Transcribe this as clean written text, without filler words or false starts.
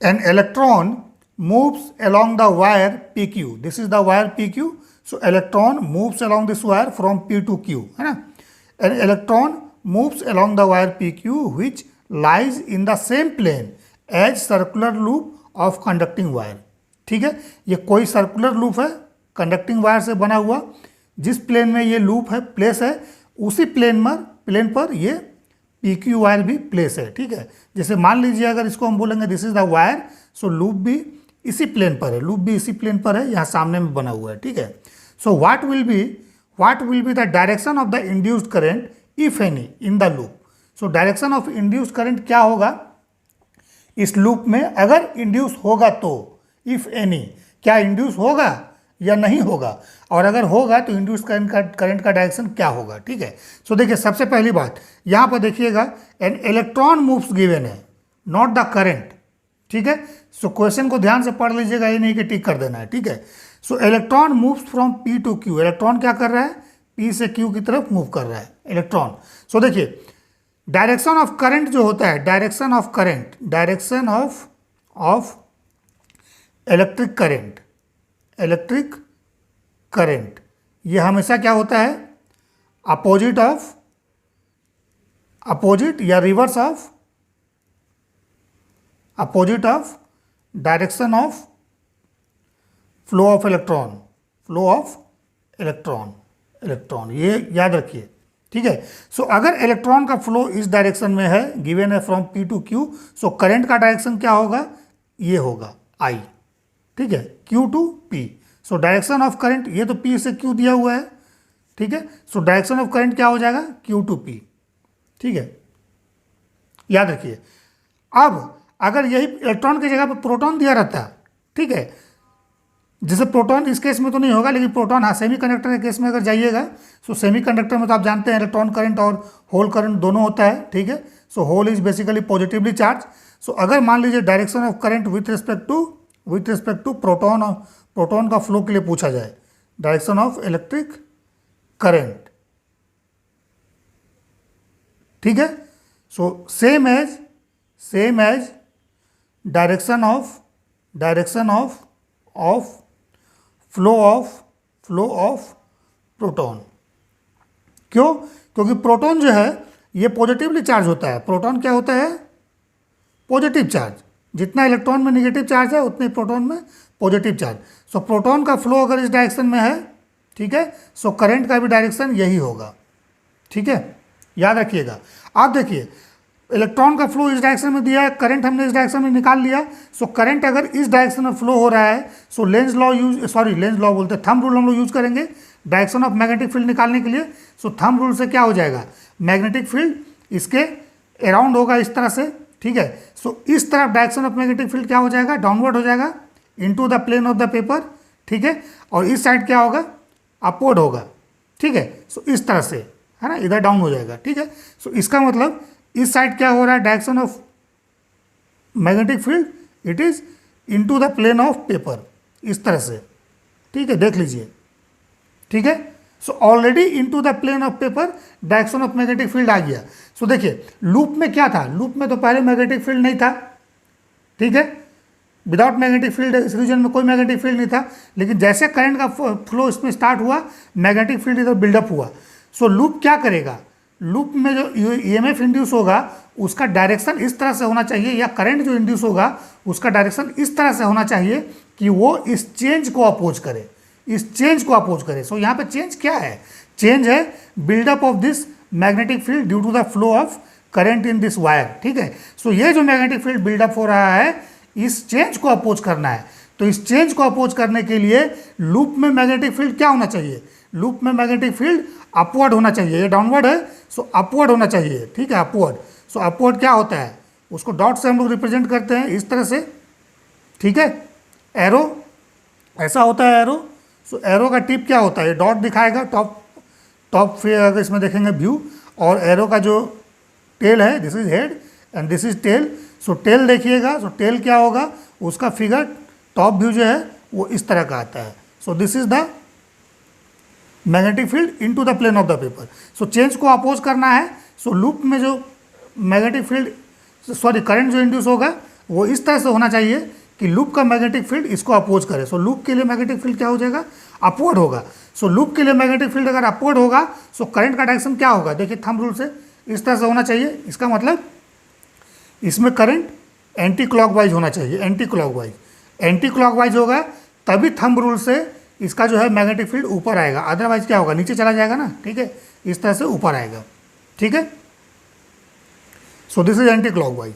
an electron moves along the wire PQ. This is the wire PQ. So electron moves along this wire from P to Q, है ना. An electron moves along the wire PQ which lies in the same plane as circular loop of conducting wire. ठीक है, ये कोई circular loop है conducting wire से बना हुआ, जिस प्लेन में ये लूप है प्लेस है उसी प्लेन पर ये PQ वायर भी प्लेस है. ठीक है, जैसे मान लीजिए अगर इसको हम बोलेंगे this is the wire, so loop भी इसी प्लेन पर है, लूप भी इसी प्लेन पर है, यहाँ सामने में बना हुआ है. ठीक है, so what will be the direction of the induced current if any in the loop. So direction of induced current क्या होगा इस लूप में, अगर इंड्यूस होगा तो, इफ एनी, क्या इंड्यूस होगा या नहीं होगा, और अगर होगा तो इंड्यूस करंट का डायरेक्शन क्या होगा. ठीक है, सो देखिए सबसे पहली बात यहाँ पर देखिएगा, एन इलेक्ट्रॉन मूव्स गिवन है, नॉट द करंट. ठीक है, सो क्वेश्चन को ध्यान से पढ़ लीजिएगा, ये नहीं कि टिक कर देना है. ठीक है, so electron moves from P to Q. Electron क्या कर रहा है, P से Q की तरफ मूव कर रहा है इलेक्ट्रॉन. सो देखिए डायरेक्शन ऑफ करंट जो होता है, direction of current, direction of electric current, ये हमेशा क्या होता है, अपोजिट या reverse of direction of flow of electron, ये याद रखिए. ठीक है, सो अगर इलेक्ट्रॉन का फ्लो इस डायरेक्शन में है, गिवन है from P to Q, so current का डायरेक्शन क्या होगा, ये होगा I. ठीक है, Q to P. So direction of current, ये तो P से Q दिया हुआ है. ठीक है, सो डायरेक्शन ऑफ करंट क्या हो जाएगा, Q टू P. ठीक है, याद रखिए. अब अगर यही इलेक्ट्रॉन की जगह पर प्रोटॉन दिया रहता, ठीक है, जैसे प्रोटॉन इस केस में तो नहीं होगा, लेकिन प्रोटॉन, हाँ, सेमी कंडक्टर के केस में अगर जाइएगा, सो सेमी कंडक्टर में तो आप जानते हैं इलेक्ट्रॉन करंट और होल करंट दोनों होता है. ठीक है, so hole is basically positively charge. So अगर मान लीजिए direction of current with respect to proton का फ्लो के लिए पूछा जाए, डायरेक्शन ऑफ इलेक्ट्रिक करंट. ठीक है, so same as direction of flow of proton. क्यों, क्योंकि प्रोटॉन जो है ये पॉजिटिवली चार्ज होता है. प्रोटॉन क्या होता है, पॉजिटिव चार्ज. जितना इलेक्ट्रॉन में नेगेटिव चार्ज है उतने प्रोटॉन में पॉजिटिव चार्ज. सो प्रोटॉन का फ्लो अगर इस डायरेक्शन में है, ठीक है, सो करंट का भी डायरेक्शन यही होगा. ठीक है, याद रखिएगा. आप देखिए इलेक्ट्रॉन का फ्लो इस डायरेक्शन में दिया है, करंट हमने इस डायरेक्शन में निकाल लिया. सो करंट अगर इस डायरेक्शन में फ्लो हो रहा है, सो लेंज लॉ बोलते हैं, थंब रूल हम लोग यूज करेंगे डायरेक्शन ऑफ मैग्नेटिक फील्ड निकालने के लिए. सो थंब रूल से क्या हो जाएगा, मैग्नेटिक फील्ड इसके अराउंड होगा इस तरह से. ठीक है, सो इस तरफ डायरेक्शन ऑफ मैग्नेटिक फील्ड क्या हो जाएगा, डाउनवर्ड हो जाएगा into the plane of the paper. ठीक है, और इस साइड क्या होगा, अपवर्ड होगा. ठीक है, सो इस तरह से, है ना, इधर डाउन हो जाएगा. ठीक है, सो इसका मतलब इस साइड क्या हो रहा है, direction of magnetic field it is into the plane of paper, इस तरह से. ठीक है, देख लीजिए. ठीक है, so already into the plane of paper direction of magnetic field आ गया. सो देखिए लूप में क्या था, लूप में तो पहले मैग्नेटिक फील्ड नहीं था. ठीक है, विदाउट मैग्नेटिक फील्ड इस रीजन में कोई मैग्नेटिक फील्ड नहीं था, लेकिन जैसे करंट का फ्लो इसमें स्टार्ट हुआ, मैग्नेटिक फील्ड इधर बिल्डअप हुआ. सो लूप क्या करेगा, लूप में जो EMF इंड्यूस होगा उसका डायरेक्शन इस तरह से होना चाहिए, या करंट जो इंड्यूस होगा उसका डायरेक्शन इस तरह से होना चाहिए कि वो इस चेंज को अपोज करे, सो यहाँ पे चेंज क्या है, चेंज है buildup of this magnetic field due to the flow of current in this wire. ठीक है, सो ये जो मैग्नेटिक फील्ड बिल्डअप हो रहा है, इस चेंज को अपोज करना है. तो इस चेंज को अपोज करने के लिए लूप में मैग्नेटिक फील्ड क्या होना चाहिए, लूप में मैग्नेटिक फील्ड अपवर्ड होना चाहिए. ये डाउनवर्ड है, सो अपवर्ड होना चाहिए. ठीक है, अपवर्ड. सो अपवर्ड क्या होता है, उसको डॉट से हम लोग रिप्रेजेंट करते हैं इस तरह से. ठीक है, एरो ऐसा होता है एरो. सो एरो का टिप क्या होता है, डॉट दिखाएगा टॉप पे अगर इसमें देखेंगे व्यू, और एरो का जो टेल है, this is head and this is tail. So tail देखिएगा, सो टेल क्या होगा, उसका फिगर टॉप व्यू जो है वो इस तरह का आता है. So this is the magnetic field into the plane of the paper. So change को अपोज करना है. सो लूप में जो मैग्नेटिक फील्ड करंट जो इंड्यूस होगा वो इस तरह से होना चाहिए कि लूप का मैग्नेटिक फील्ड इसको अपोज करे। सो लूप के लिए मैग्नेटिक फील्ड क्या हो जाएगा, अपवर्ड होगा। सो लूप के लिए मैग्नेटिक फील्ड अगर अपवर्ड होगा सो करंट का डायरेक्शन क्या होगा, देखिए थंब रूल से इस तरह से होना चाहिए। इसका मतलब इसमें करंट एंटी क्लॉकवाइज होना चाहिए, एंटी क्लॉकवाइज। एंटी क्लॉकवाइज होगा तभी थंब रूल से इसका जो है मैग्नेटिक फील्ड ऊपर आएगा, अदरवाइज क्या होगा, नीचे चला जाएगा ना, ठीक है, इस तरह से ऊपर आएगा, ठीक है। So this is anti clockwise.